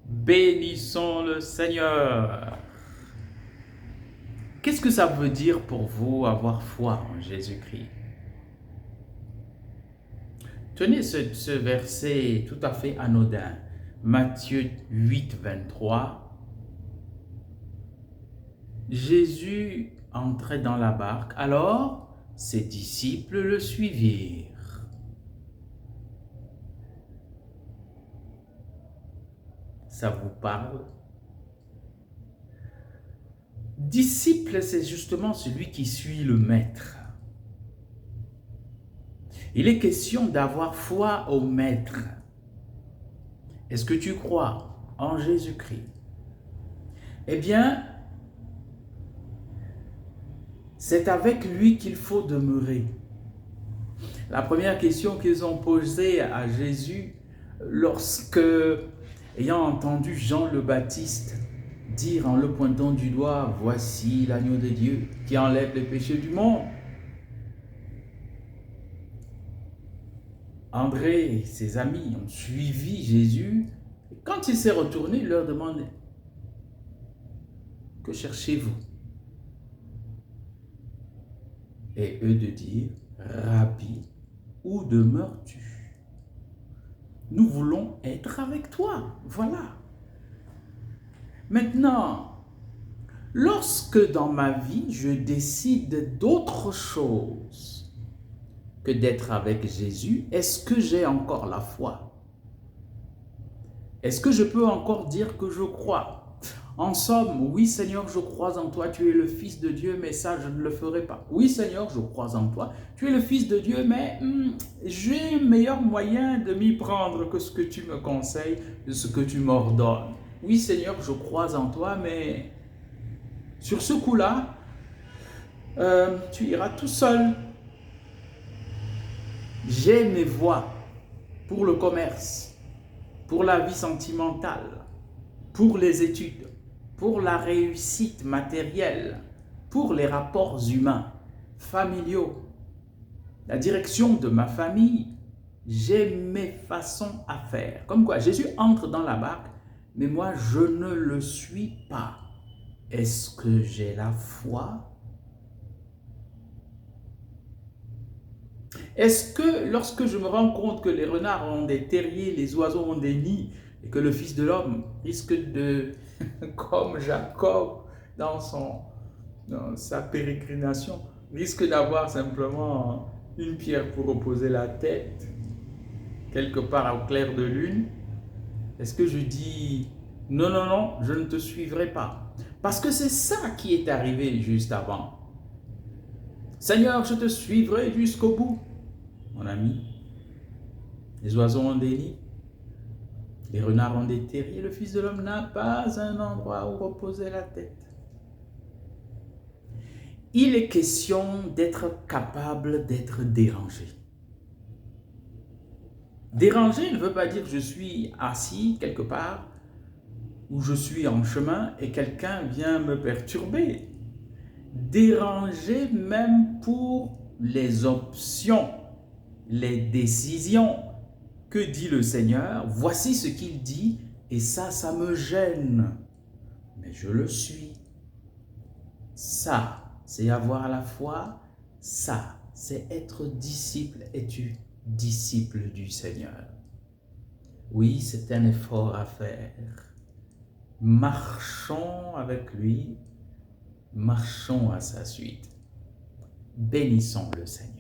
Bénissons le Seigneur. Qu'est-ce que ça veut dire pour vous avoir foi en Jésus-Christ? Tenez ce verset tout à fait anodin. Matthieu 8, 23. Jésus entrait dans la barque, alors ses disciples le suivirent. Ça vous parle? Disciple, c'est justement celui qui suit le maître. Il est question d'avoir foi au maître. Est-ce que tu crois en Jésus-Christ? Eh bien, c'est avec lui qu'il faut demeurer. La première question qu'ils ont posée à Jésus lorsque, ayant entendu Jean le Baptiste dire en le pointant du doigt, « Voici l'agneau de Dieu qui enlève les péchés du monde », André et ses amis ont suivi Jésus. Et quand il s'est retourné, il leur demande, « Que cherchez-vous » Et eux de dire, « Rabbi, où demeures-tu? Nous voulons être avec toi. » Voilà. Maintenant, lorsque dans ma vie, je décide d'autre chose que d'être avec Jésus, est-ce que j'ai encore la foi? Est-ce que je peux encore dire que je crois? En somme, oui Seigneur, je crois en toi, tu es le Fils de Dieu, mais ça, je ne le ferai pas. Oui Seigneur, je crois en toi, tu es le Fils de Dieu, mais j'ai un meilleur moyen de m'y prendre que ce que tu me conseilles, de ce que tu m'ordonnes. Oui Seigneur, je crois en toi, mais sur ce coup-là, tu iras tout seul. J'ai mes voies pour le commerce, pour la vie sentimentale, pour les études, pour la réussite matérielle, pour les rapports humains, familiaux, la direction de ma famille. J'ai mes façons à faire. Comme quoi, Jésus entre dans la barque, mais moi, je ne le suis pas. Est-ce que j'ai la foi? Est-ce que lorsque je me rends compte que les renards ont des terriers, les oiseaux ont des nids, et que le Fils de l'homme risque de, comme Jacob dans sa pérégrination, risque d'avoir simplement une pierre pour reposer la tête, quelque part au clair de lune, est-ce que je dis non, non, non, je ne te suivrai pas? Parce que c'est ça qui est arrivé juste avant. Seigneur, je te suivrai jusqu'au bout. Mon ami, les oiseaux ont des nids, les renards ont des terriers, le Fils de l'homme n'a pas un endroit où reposer la tête. Il est question d'être capable d'être dérangé. Dérangé ne veut pas dire que je suis assis quelque part ou je suis en chemin et quelqu'un vient me perturber. Dérangé même pour les options, les décisions. Que dit le Seigneur? Voici ce qu'il dit et ça me gêne. Mais je le suis. Ça, c'est avoir la foi. Ça, c'est être disciple. Es-tu disciple du Seigneur? Oui, c'est un effort à faire. Marchons avec lui, marchons à sa suite. Bénissons le Seigneur.